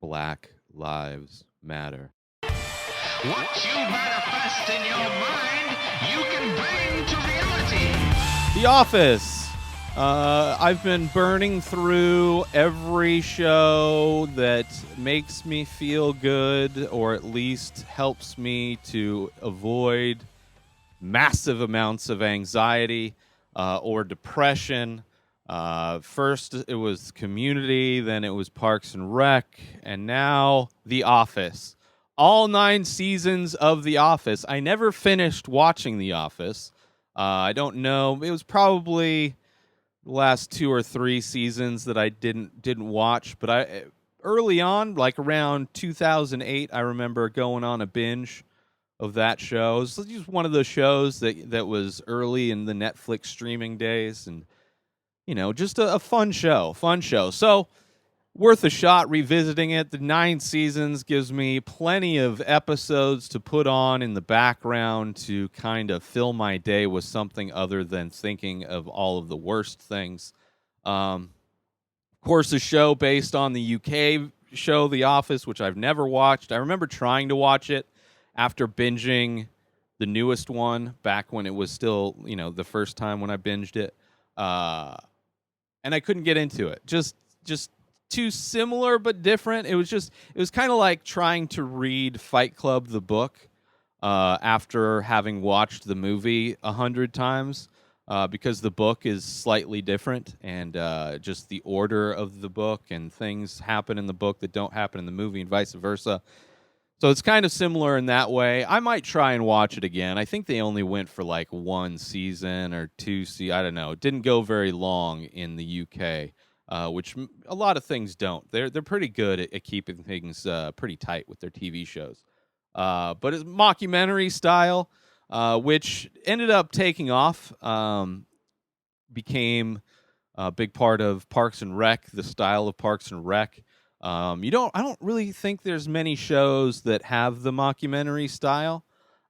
Black Lives Matter. What you manifest in your mind, you can bring to reality. The Office. I've been burning through every show that makes me feel good or at least helps me to avoid massive amounts of anxiety or depression. First, it was Community, then it was Parks and Rec, and now The Office. All 9 seasons of The Office. I never finished watching The Office. I don't know. It was probably the last 2 or 3 seasons that I didn't watch, but I early on, like around 2008, I remember going on a binge of that show. It was just one of those shows that was early in the Netflix streaming days, and just a fun show. So worth a shot revisiting it. The 9 seasons gives me plenty of episodes to put on in the background to kind of fill my day with something other than thinking of all of the worst things. Of course, a show based on the UK show The Office, which I've never watched. I remember trying to watch it after binging the newest one back when it was still, the first time when I binged it. And I couldn't get into it. Just too similar but different. It was kind of like trying to read Fight Club the book after having watched the movie 100 times because the book is slightly different, and just the order of the book and things happen in the book that don't happen in the movie and vice versa. So it's kind of similar in that way. I might try and watch it again. I think they only went for like 1 season or 2 seasons. I don't know. It didn't go very long in the UK. Which a lot of things don't. They're pretty good at keeping things pretty tight with their TV shows. But it's mockumentary style, which ended up taking off, became a big part of Parks and Rec, the style of Parks and Rec. I don't really think there's many shows that have the mockumentary style.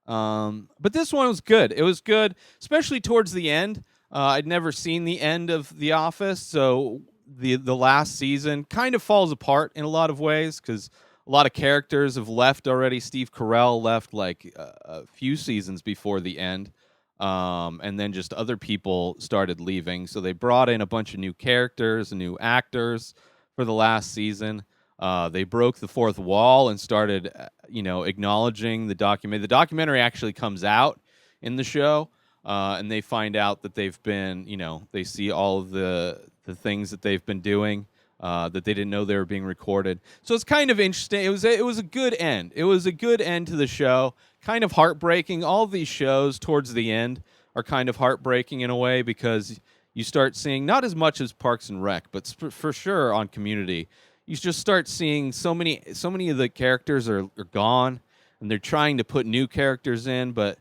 But this one was good. It was good, especially towards the end. I'd never seen the end of The Office, so the last season kind of falls apart in a lot of ways because a lot of characters have left already. Steve Carell left like a few seasons before the end, and then just other people started leaving. So they brought in a bunch of new characters and new actors for the last season. They broke the fourth wall and started, acknowledging the documentary. The documentary actually comes out in the show, and they find out that they've been, they see all of the things that they've been doing that they didn't know they were being recorded. So it's kind of interesting. It was a good end. It was a good end to the show. Kind of heartbreaking. All of these shows towards the end are kind of heartbreaking in a way because you start seeing, not as much as Parks and Rec, but for sure on Community, you just start seeing so many of the characters are gone, and they're trying to put new characters in, but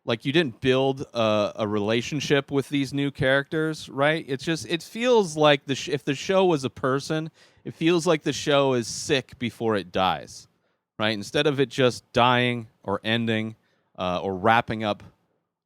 like you didn't build a relationship with these new characters, right? It feels like if the show was a person, it feels like the show is sick before it dies, right? Instead of it just dying or ending or wrapping up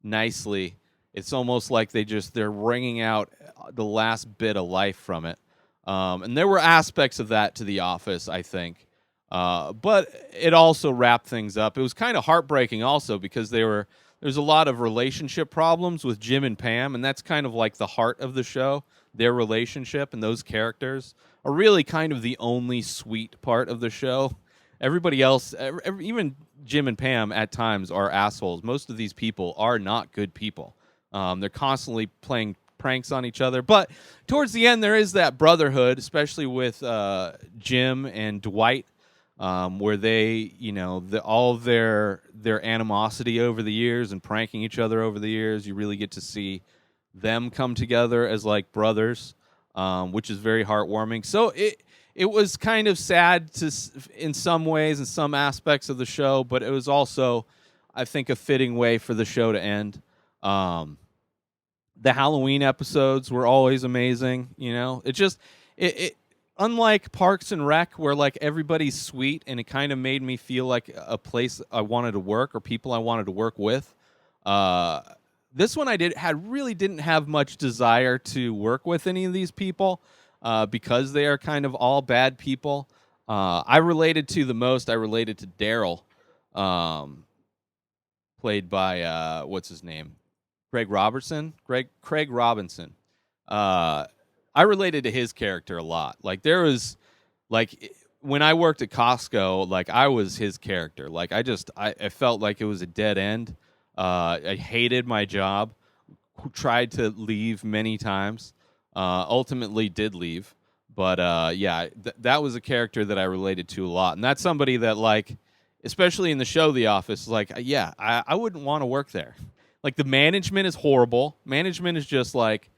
nicely, it's almost like they're wringing out the last bit of life from it. And there were aspects of that to The Office, I think. But it also wrapped things up. It was kind of heartbreaking also because there's a lot of relationship problems with Jim and Pam, and that's kind of like the heart of the show. Their relationship and those characters are really kind of the only sweet part of the show. Everybody else, even Jim and Pam at times are assholes. Most of these people are not good people. They're constantly playing pranks on each other. But towards the end, there is that brotherhood, especially with Jim and Dwight, where they, all of their animosity over the years and pranking each other over the years, you really get to see them come together as like brothers, which is very heartwarming. So it was kind of sad in some ways, in some aspects of the show, but it was also, I think, a fitting way for the show to end. The Halloween episodes were always amazing. It unlike Parks and Rec, where like everybody's sweet, and it kind of made me feel like a place I wanted to work or people I wanted to work with. This one really didn't have much desire to work with any of these people because they are kind of all bad people. I related to the most. I related to Daryl, um, played by what's his name, Craig Robinson. I related to his character a lot. Like there was like when I worked at Costco, like I was his character. Like I felt like it was a dead end. I hated my job. Tried to leave many times. Ultimately did leave. But yeah, that was a character that I related to a lot, and that's somebody that like, especially in the show The Office, like yeah, I wouldn't want to work there. Like the management is horrible. Management is just like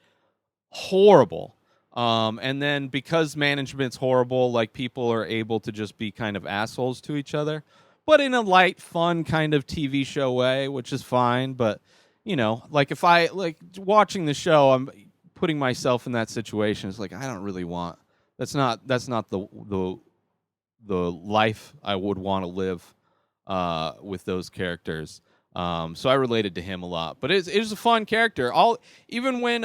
horrible. And then because management's horrible, like people are able to just be kind of assholes to each other, but in a light, fun kind of TV show way, which is fine. But like if I like watching the show, I'm putting myself in that situation. It's like I don't really want. That's not the life I would want to live with those characters. So I related to him a lot. But it was a fun character. Even when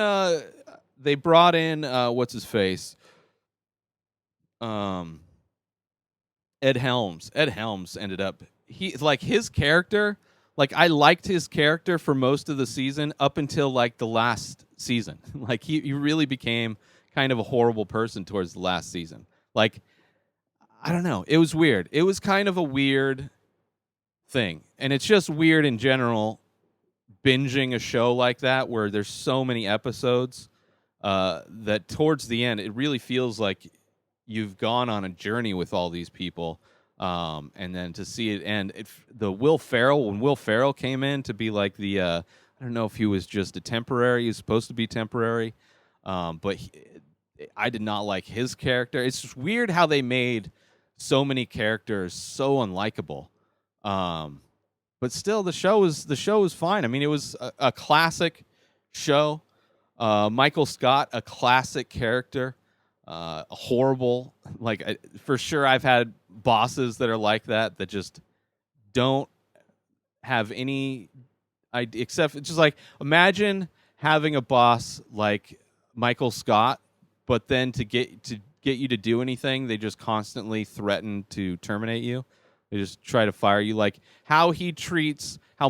they brought in what's his face, um, Ed Helms. Ed Helms ended up his character. Like I liked his character for most of the season up until like the last season. Like he really became kind of a horrible person towards the last season. Like I don't know. It was weird. It was kind of a weird thing, and it's just weird in general binging a show like that where there's so many episodes that towards the end it really feels like you've gone on a journey with all these people, and then to see it end. When Will Ferrell came in to be like the I don't know if he was just a temporary. He was supposed to be temporary, but I did not like his character. It's just weird how they made so many characters so unlikable. But still, the show was fine. I mean, it was a classic show. Michael Scott, a classic character. A horrible, like for sure. I've had bosses that are like that just don't have any idea, except it's just like imagine having a boss like Michael Scott, but then to get you to do anything, they just constantly threaten to terminate you. They just try to fire you. Like how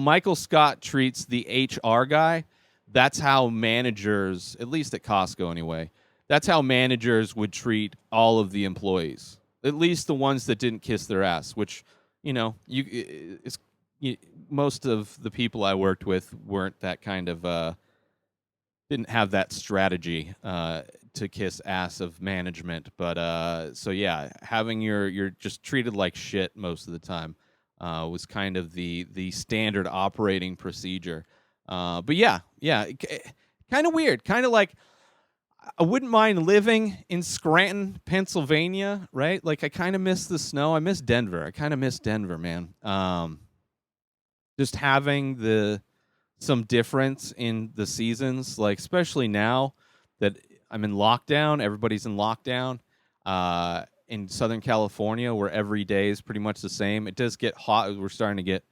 Michael Scott treats the HR guy. That's how managers, at least at Costco anyway, that's how managers would treat all of the employees. At least the ones that didn't kiss their ass, which, most of the people I worked with weren't that kind of, didn't have that strategy to kiss ass of management. But so yeah, having you're just treated like shit most of the time was kind of the standard operating procedure. But yeah, kind of weird, kind of like I wouldn't mind living in Scranton, Pennsylvania, right? Like I kind of miss the snow. I miss Denver. I kind of miss Denver, man. Just having some difference in the seasons, like especially now that I'm in lockdown, everybody's in lockdown. In Southern California, where every day is pretty much the same. It does get hot. We're starting to get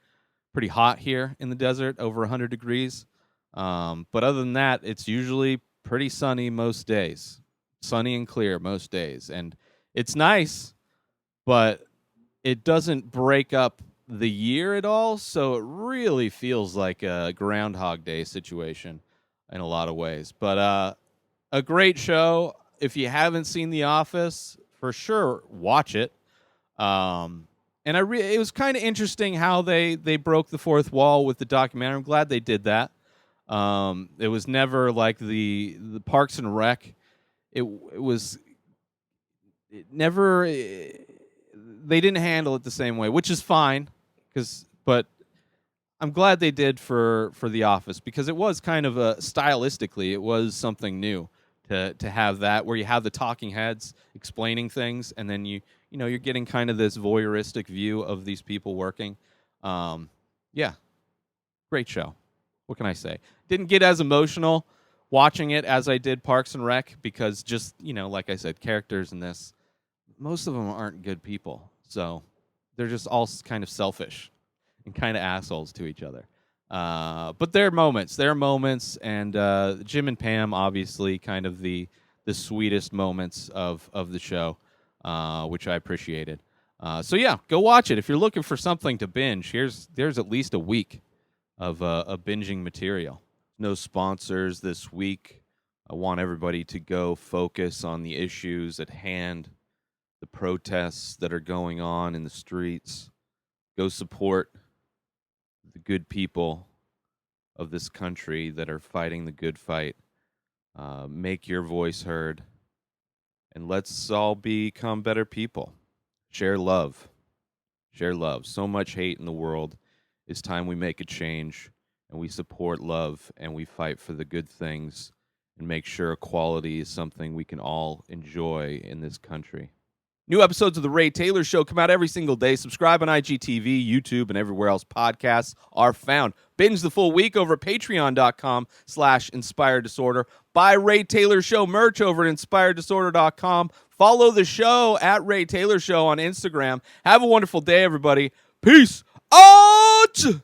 pretty hot here in the desert, over 100 degrees. But other than that, it's usually pretty sunny most days, sunny and clear most days. And it's nice, but it doesn't break up the year at all. So it really feels like a Groundhog Day situation in a lot of ways. But a great show. If you haven't seen The Office, for sure, watch it. And it was kind of interesting how they broke the fourth wall with the documentary. I'm glad they did that. It was never like the Parks and Rec. It never. They didn't handle it the same way, which is fine. But I'm glad they did for The Office, because it was kind of stylistically, it was something new to have that, where you have the talking heads explaining things, and then you're getting kind of this voyeuristic view of these people working. Yeah, great show. What can I say? Didn't get as emotional watching it as I did Parks and Rec, because just, like I said, characters in this, most of them aren't good people. So they're just all kind of selfish and kind of assholes to each other. But there are moments, and Jim and Pam, obviously, kind of the sweetest moments of the show. which I appreciated. So yeah, go watch it if you're looking for something to binge. There's at least a week of binging material. No sponsors this week. I want everybody to go focus on the issues at hand, the protests that are going on in the streets. Go support the good people of this country that are fighting the good fight. Make your voice heard, and let's all become better people. Share love. Share love. So much hate in the world. It's time we make a change, and we support love, and we fight for the good things, and make sure equality is something we can all enjoy in this country. New episodes of The Ray Taylor Show come out every single day. Subscribe on IGTV, YouTube, and everywhere else podcasts are found. Binge the full week over at patreon.com/inspireddisorder. Buy Ray Taylor Show merch over at inspireddisorder.com. Follow the show at Ray Taylor Show on Instagram. Have a wonderful day, everybody. Peace out!